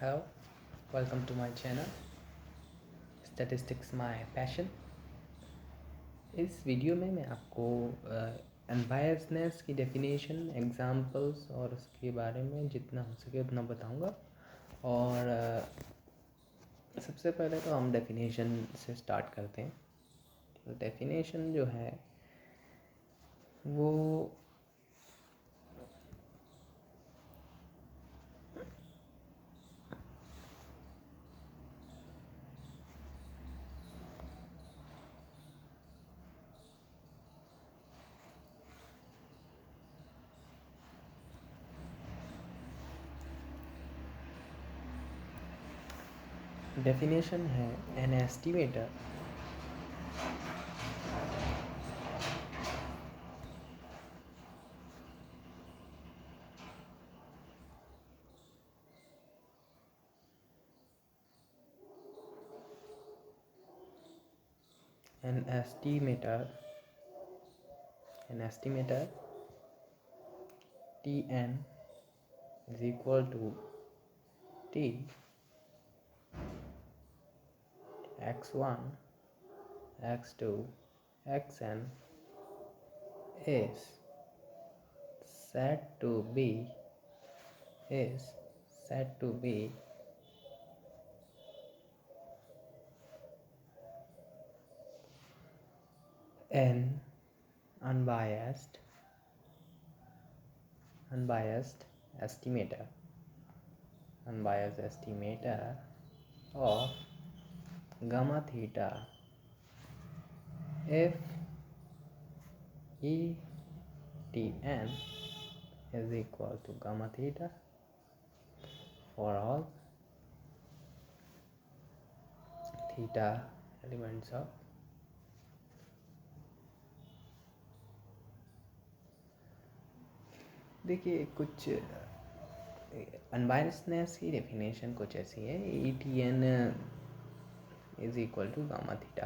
Hello, welcome to my channel Statistics My Passion। इस video में मैं आपको अनबायसनेस की डेफिनेशन, एग्जांपल्स और उसके बारे में जितना हो सके उतना बताऊंगा। और सबसे पहले तो हम डेफिनेशन से स्टार्ट करते हैं। तो डेफिनेशन जो है वो डेफिनेशन है an estimator an estimator T N is equal to t x1 x2 xn is said to be is said to be an unbiased estimator of gamma theta if ETN is equal to gamma theta for all theta elements of देखिए कुछ unbiasedness की definition कुछ ऐसी है। ETN is equal to gamma theta.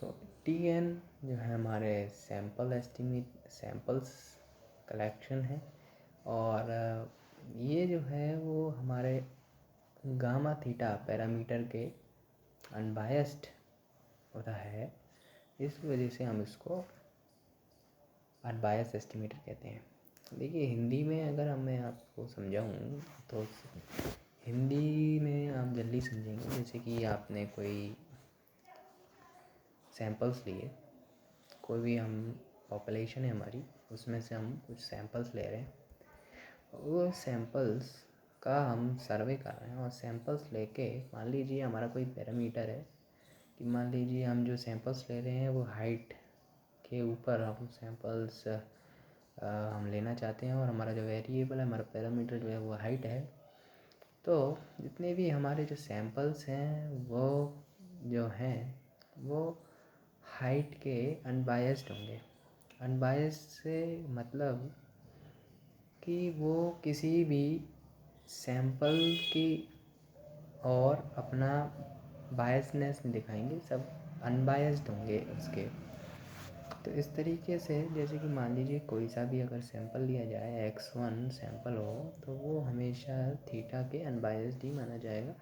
तो TN जो है हमारे सैम्पल्स कलेक्शन है, और ये जो है वो हमारे गामा थीटा पैरामीटर के अनबायस्ड होता है। इस वजह से हम इसको अनबायस्ड एस्टिमेटर कहते हैं। देखिए हिंदी में अगर मैं आपको समझाऊँ तो हिंदी में आप जल्दी समझेंगे। जैसे कि आपने कोई सैंपल्स लिए, कोई भी हम पॉपुलेशन है हमारी, उसमें से हम कुछ सैंपल्स ले रहे हैं। वो सैंपल्स का हम सर्वे कर रहे हैं, और सैंपल्स लेके मान लीजिए हमारा कोई पैरामीटर है कि मान लीजिए हम जो सैंपल्स ले रहे हैं वो हाइट के ऊपर हम सैंपल्स हम लेना चाहते हैं, और हमारा जो वेरिएबल है, हमारा पैरामीटर जो है वो हाइट है। तो जितने भी हमारे जो सैंपल्स हैं वो जो हैं वो हाइट के अनबायस्ड होंगे। अनबायस्ड से मतलब कि वो किसी भी सैंपल की और अपना बायसनेस नहीं दिखाएंगे, सब अनबायस्ड होंगे उसके। तो इस तरीके से जैसे कि मान लीजिए कोई सा भी अगर सैंपल लिया जाए, x1 सैंपल हो, तो वो हमेशा थीटा के अनबायस्ड ही माना जाएगा,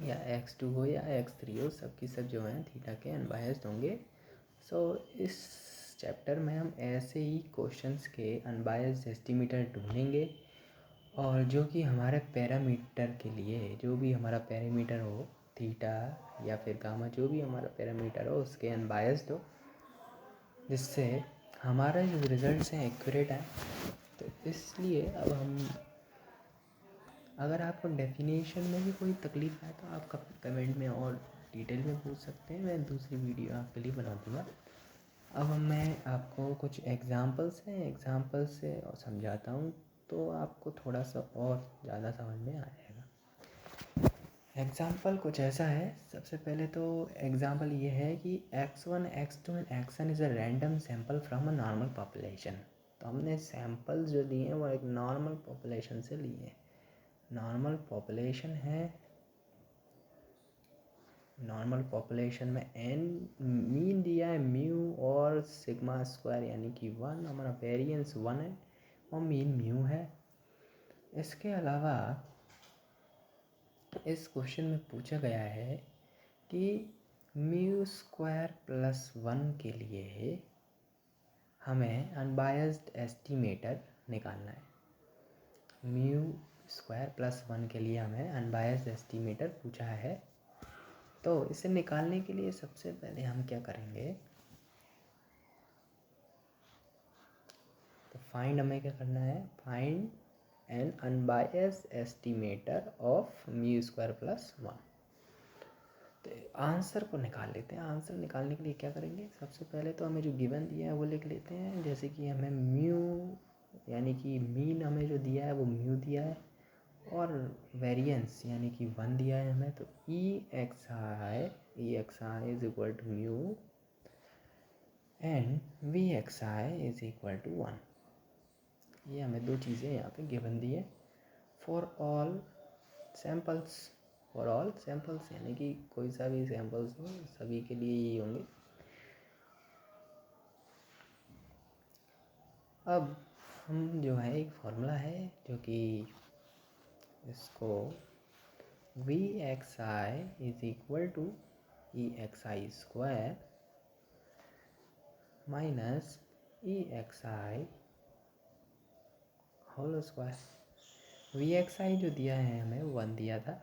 या x2 हो या x3 हो, सबकी सब जो हैं थीटा के अनबायस्ड होंगे। सो इस चैप्टर में हम ऐसे ही क्वेश्चंस के अनबायस्ड एस्टिमेटर ढूंढेंगे, और जो कि हमारे पैरामीटर के लिए, जो भी हमारा पैरामीटर हो, थीटा या फिर गामा, जो भी हमारा पैरामीटर हो उसके अनबायस्ड हो, जिससे हमारा जो रिज़ल्ट्स हैं एक्यूरेट आए। तो इसलिए अब हम, अगर आपको डेफिनेशन में भी कोई तकलीफ़ आए तो आप कमेंट में और डिटेल में पूछ सकते हैं, मैं दूसरी वीडियो आपके लिए बना दूँगा। अब मैं आपको कुछ एग्ज़ाम्पल्स से और समझाता हूँ, तो आपको थोड़ा सा और ज़्यादा समझ में आ जाएगा। एग्ज़ाम्पल कुछ ऐसा है। सबसे पहले तो एग्ज़ाम्पल ये है कि x1 x2 and xn is a random sample from a normal population. तो हमने सैम्पल्स जो लिए हैं वो एक नॉर्मल पॉपुलेशन से लिए हैं। नॉर्मल पॉपुलेशन में n मीन दिया है म्यू और सिग्मा स्क्वायर यानी कि 1, हमारा वेरिएंस 1 है और मीन म्यू है। इसके अलावा इस क्वेश्चन में पूछा गया है कि μ² + 1 के लिए हमें अनबायस्ड एस्टिमेटर निकालना है। μ² + 1 के लिए हमें अनबायस्ड एस्टिमेटर पूछा है। तो इसे निकालने के लिए सबसे पहले हम क्या करेंगे, तो फाइंड हमें क्या करना है, find an unbiased estimator of μ² + 1। तो आंसर को निकाल लेते हैं। आंसर निकालने के लिए क्या करेंगे, सबसे पहले तो हमें जो गिवन दिया है वो लिख लेते हैं। जैसे कि हमें म्यू यानी कि मीन हमें जो दिया है वो म्यू दिया है, और वेरिएंस यानी कि 1 दिया है हमें। तो EXI is equal to mu and VXI is equal to 1। ये हमें दो चीज़ें यहाँ पे गिवन दी है। फॉर ऑल सैम्पल्स यानी कि कोई सा भी सैम्पल्स हो, सभी के लिए ये होंगे। अब हम जो है एक फॉर्मूला है जो कि इसको VXI is equal to EXI² minus EXI whole square. VXI जो दिया है हमें 1 दिया था,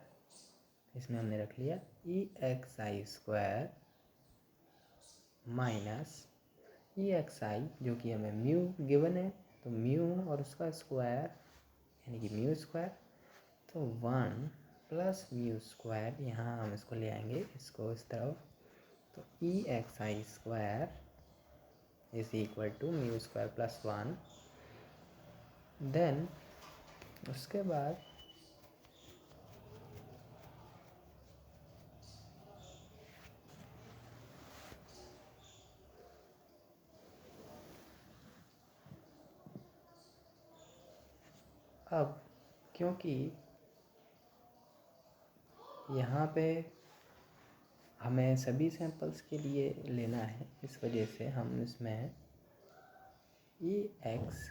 इसमें हमने रख लिया EXI² माइनस EXI जो कि हमें म्यू गिवन है, तो म्यू और उसका स्क्वायर यानी कि μ²। तो 1 + μ², यहाँ हम इसको ले आएंगे इसको इस तरफ। तो EXI² is equal to μ² + 1। Then उसके बाद अब क्योंकि यहाँ पे हमें सभी सैंपल्स के लिए लेना है, इस वजह से हम इसमें EX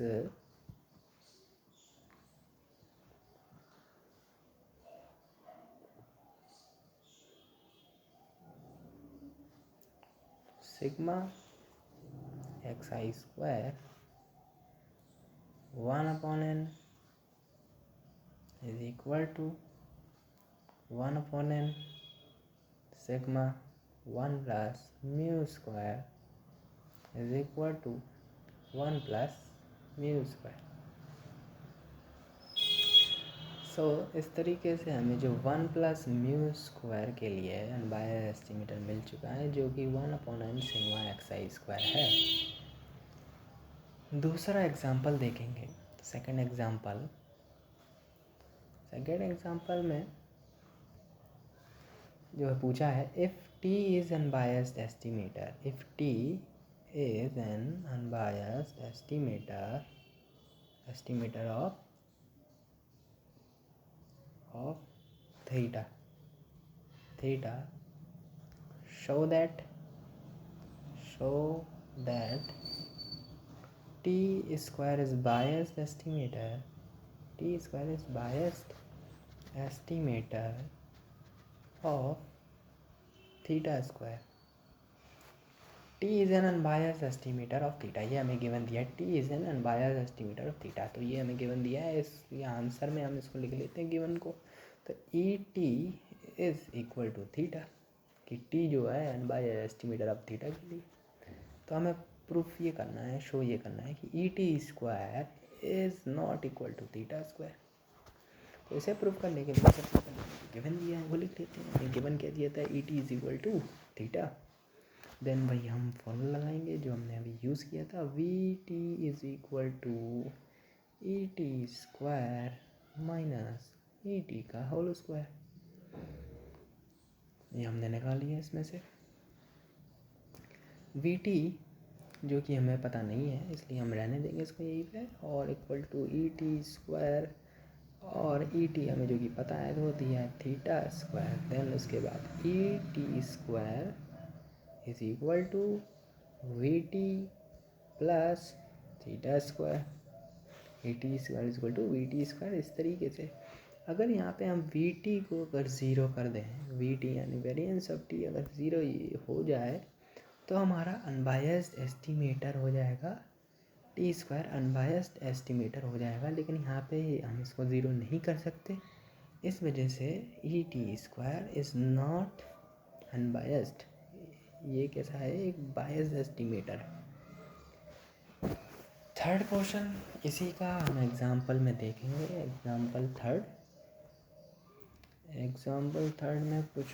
sigma XI² 1/n is equal to 1/n sigma 1 + μ² is equal to 1 + μ²। So इस तरीके से हमें जो 1 + μ² के लिए अनबायस्ड एस्टिमेटर मिल चुका है, जो कि 1/n सिग्मा XI² है। दूसरा एग्जाम्पल देखेंगे। सेकेंड एग्जाम्पल में जो है पूछा है, if T is unbiased estimator, if T is an unbiased estimator of theta show that T² is biased estimator of θ²। T is an unbiased estimator of theta, ये हमें गिवन दिया है। T is an unbiased estimator of theta, तो ये हमें given दिया है। इस आंसर में हम इसको लिख लेते हैं गिवन को। तो ET is equal to theta, कि T जो है अनबायस्ड एस्टिमेटर ऑफ थीटा के लिए। तो हमें प्रूफ ये करना है, शो ये करना है कि ET² is not equal to θ²। तो इसे प्रूफ करने के लिए सबसे पहले गिवन दिया है वो लिख लेते हैं। गिवन क्या दिया था, ET is equal to theta. Then भाई हम फॉर्मूला लगाएंगे जो हमने अभी यूज़ किया था, VT is equal to ET² minus ET का होल स्क्वायर। ये हमने निकाल लिया इसमें से। VT जो कि हमें पता नहीं है, इसलिए हम रहने देंगे इसको यहीं पे, और इक्वल टू ET², और ET हमें जो कि पता है तो दिया है θ²। देन उसके बाद ET² is equal to VT plus θ²। ET² is equal to VT²। इस तरीके से अगर यहाँ पे हम वी टी को अगर ज़ीरो कर दें, वी टी यानी वेरिएंस ऑफ टी अगर ज़ीरो हो जाए तो हमारा अनबायस्ड एस्टिमेटर हो जाएगा टी स्क्वायर, अनबायस्ड एस्टिमेटर हो जाएगा। लेकिन यहाँ पे हम इसको ज़ीरो नहीं कर सकते, इस वजह से E T square is not unbiased. ये कैसा है, एक बायस्ड एस्टिमेटर। थर्ड क्वेश्चन इसी का हम एग्जाम्पल में देखेंगे। एग्जाम्पल थर्ड में कुछ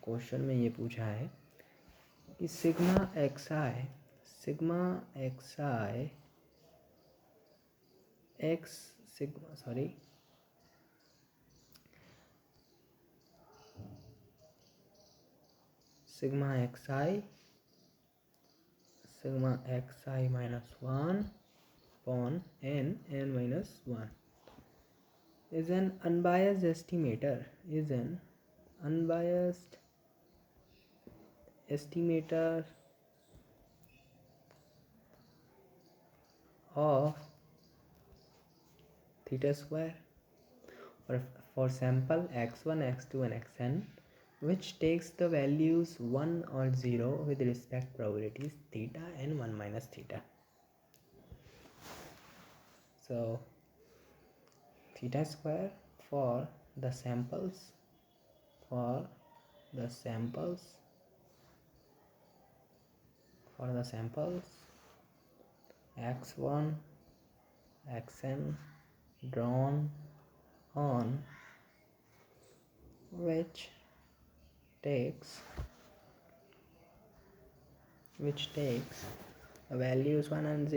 क्वेश्चन में ये पूछा है कि sigma X I X sigma sorry sigma X I minus one upon N minus one is an unbiased estimator of theta square for sample x1, x2 and xn, which takes the values 1 or 0 with respect probabilities theta and 1 minus theta. So theta square for the samples x1 xn drawn on which takes the values 1 and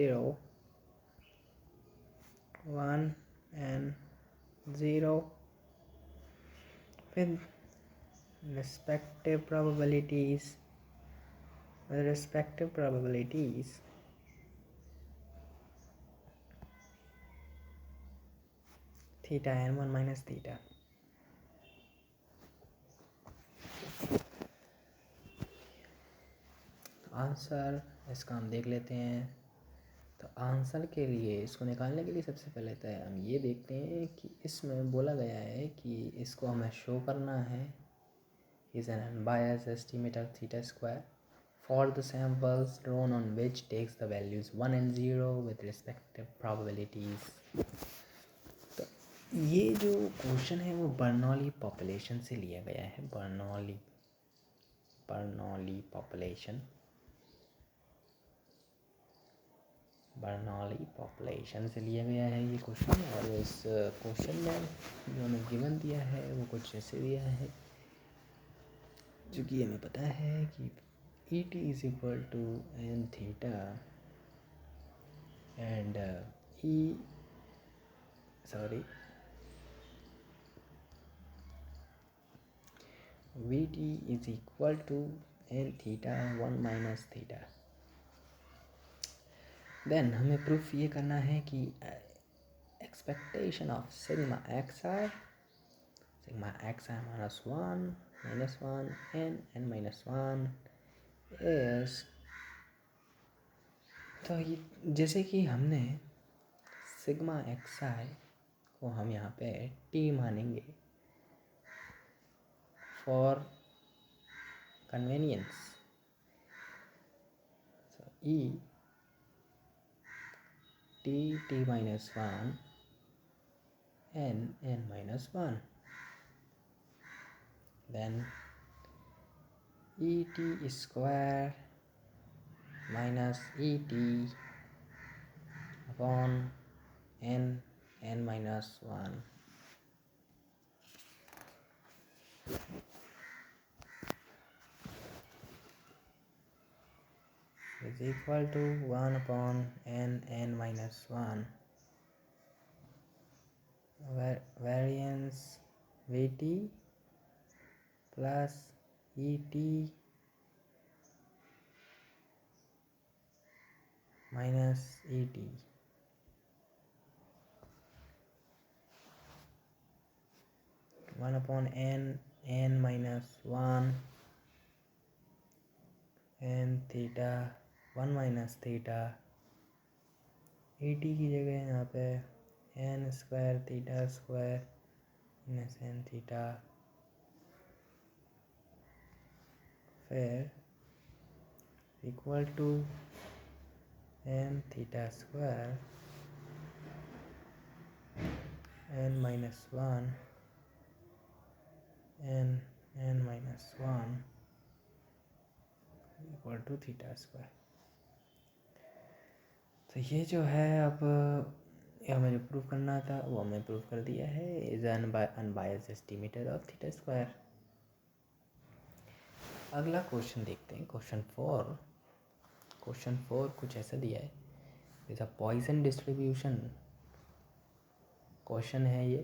0 with respective probabilities theta and 1 minus theta. Answer इसका हम देख लेते हैं। तो answer के लिए, इसको निकालने के लिए सबसे पहले तो हम ये देखते हैं कि इसमें बोला गया है कि इसको हमें शो करना है is an unbiased estimator theta square for the samples drawn on which takes the values 1 and 0 with respective probabilities. तो ये जो क्वेश्चन है वो बर्नौली पॉपुलेशन से लिया गया है। बर्नौली पॉपुलेशन से लिया गया है ये क्वेश्चन। और इस क्वेश्चन में जो हमें गिवन दिया है वो कुछ ऐसे दिया है, जो कि हमें पता है कि E T is equal to N theta and V T is equal to N theta 1 minus theta. Then हमें प्रूफ ये करना है कि expectation of sigma X I minus 1 and n minus 1 is, तो ये जैसे कि हमने सिग्मा एक्स आई को हम यहाँ पे टी मानेंगे for convenience, so e t minus 1 n minus 1, then et square minus et upon n minus 1 is equal to 1 upon n minus 1 variance Vt plus Et minus Et, 1 upon n minus 1 n theta 1 minus theta, Et की जगह यहाँ पे n square theta square minus N theta, फिर equal to N theta square N minus one N minus one equal to theta square. तो ये जो है, अब ये हमें जो प्रूव करना था वो हमें प्रूव कर दिया है, is unbiased estimator of theta square. अगला क्वेश्चन देखते हैं, क्वेश्चन फोर कुछ ऐसा दिया है, जैसा पॉइसन डिस्ट्रीब्यूशन क्वेश्चन है ये।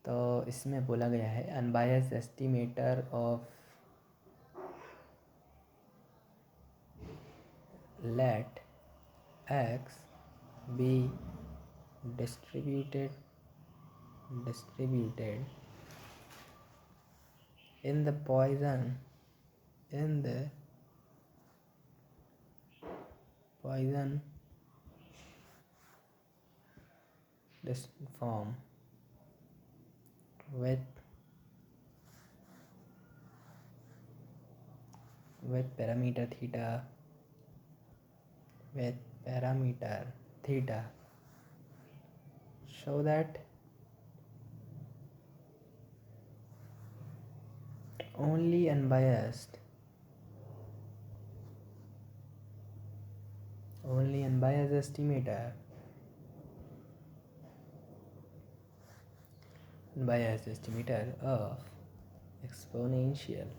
तो इसमें बोला गया है unbiased estimator of let x be distributed in the Poisson form with parameter theta, show that only unbiased estimator of exponential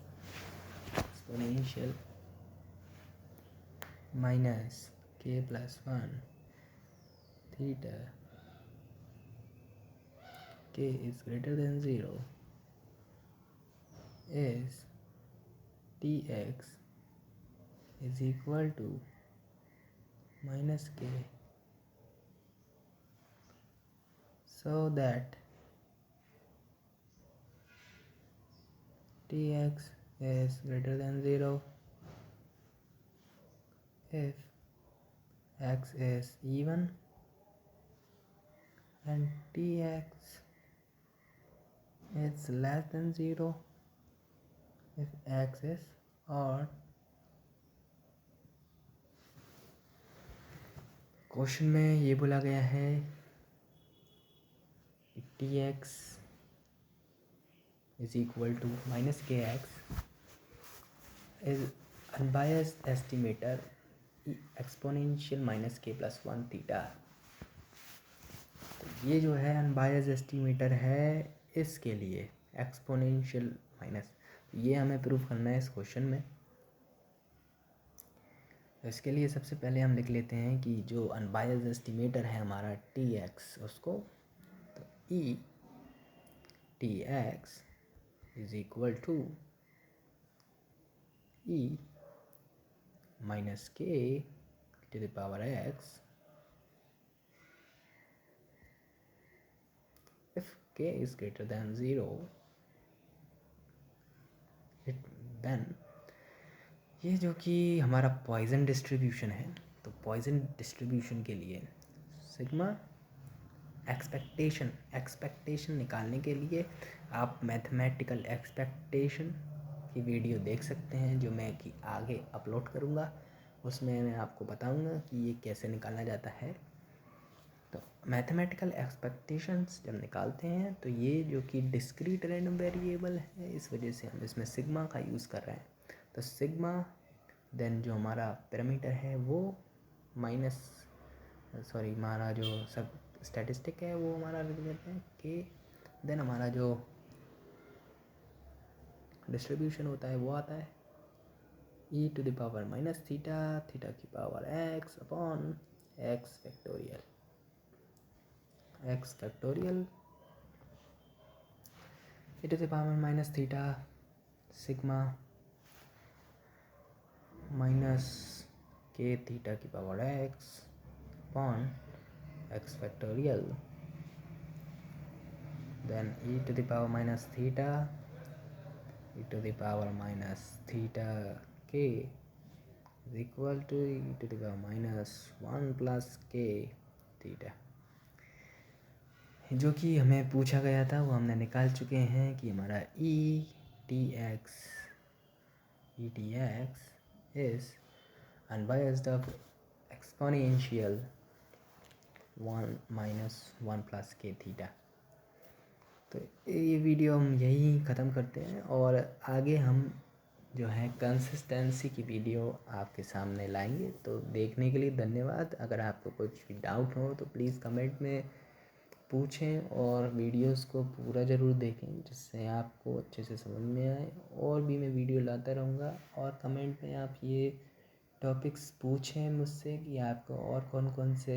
minus k plus 1 theta k is greater than 0 is tx is equal to minus k, so that tx is greater than 0 if x is even and tx is less than 0 if x is odd। Question में ये बोला गया है tx is equal to minus kx is unbiased estimator exponential minus k plus 1 theta। तो ये जो है unbiased estimator है इसके लिए एक्सपोनेंशियल माइनस, ये हमें प्रूव करना है इस क्वेश्चन में। तो इसके लिए सबसे पहले हम लिख लेते हैं कि जो अनबायस्ड एस्टिमेटर है हमारा tx, उसको तो E tx is equal to E minus K to the power x if k is greater than 0 then ये जो कि हमारा पॉइसन डिस्ट्रीब्यूशन है, तो पॉइसन डिस्ट्रीब्यूशन के लिए सिग्मा एक्सपेक्टेशन निकालने के लिए आप मैथमेटिकल एक्सपेक्टेशन की वीडियो देख सकते हैं, जो मैं कि आगे अपलोड करूँगा। उसमें मैं आपको बताऊँगा कि ये कैसे निकाला जाता है। तो मैथमेटिकल एक्सपेक्टेशंस जब निकालते हैं तो ये जो कि डिस्क्रीट रैंडम वेरिएबल है, इस वजह से हम इसमें सिग्मा का यूज़ कर रहे हैं। तो सिग्मा देन जो हमारा पैरामीटर है वो हमारा जो सब स्टैटिस्टिक है वो हमारा लिख देते हैं के, देन हमारा जो डिस्ट्रीब्यूशन होता है वो आता है E to the power minus theta की power X upon X factorial e to the power minus theta sigma minus k theta की power x upon x factorial, then e to the power minus theta e to the power minus theta k is equal to e to the power minus 1 plus k theta। जो कि हमें पूछा गया था वो हमने निकाल चुके हैं कि हमारा ETX is unbiased of exponential 1 minus 1 plus k theta। तो ये वीडियो हम यहीं ख़त्म करते हैं और आगे हम जो है कंसिस्टेंसी की वीडियो आपके सामने लाएंगे। तो देखने के लिए धन्यवाद। अगर आपको कुछ भी डाउट हो तो प्लीज़ कमेंट में पूछें और वीडियोस को पूरा ज़रूर देखें जिससे आपको अच्छे से समझ में आए। और भी मैं वीडियो लाता रहूँगा और कमेंट में आप ये टॉपिक्स पूछें मुझसे कि आपको और कौन कौन से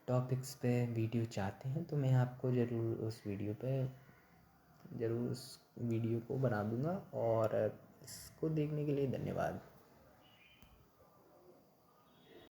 टॉपिक्स पे वीडियो चाहते हैं, तो मैं आपको ज़रूर उस वीडियो को बना दूँगा। और इसको देखने के लिए धन्यवाद।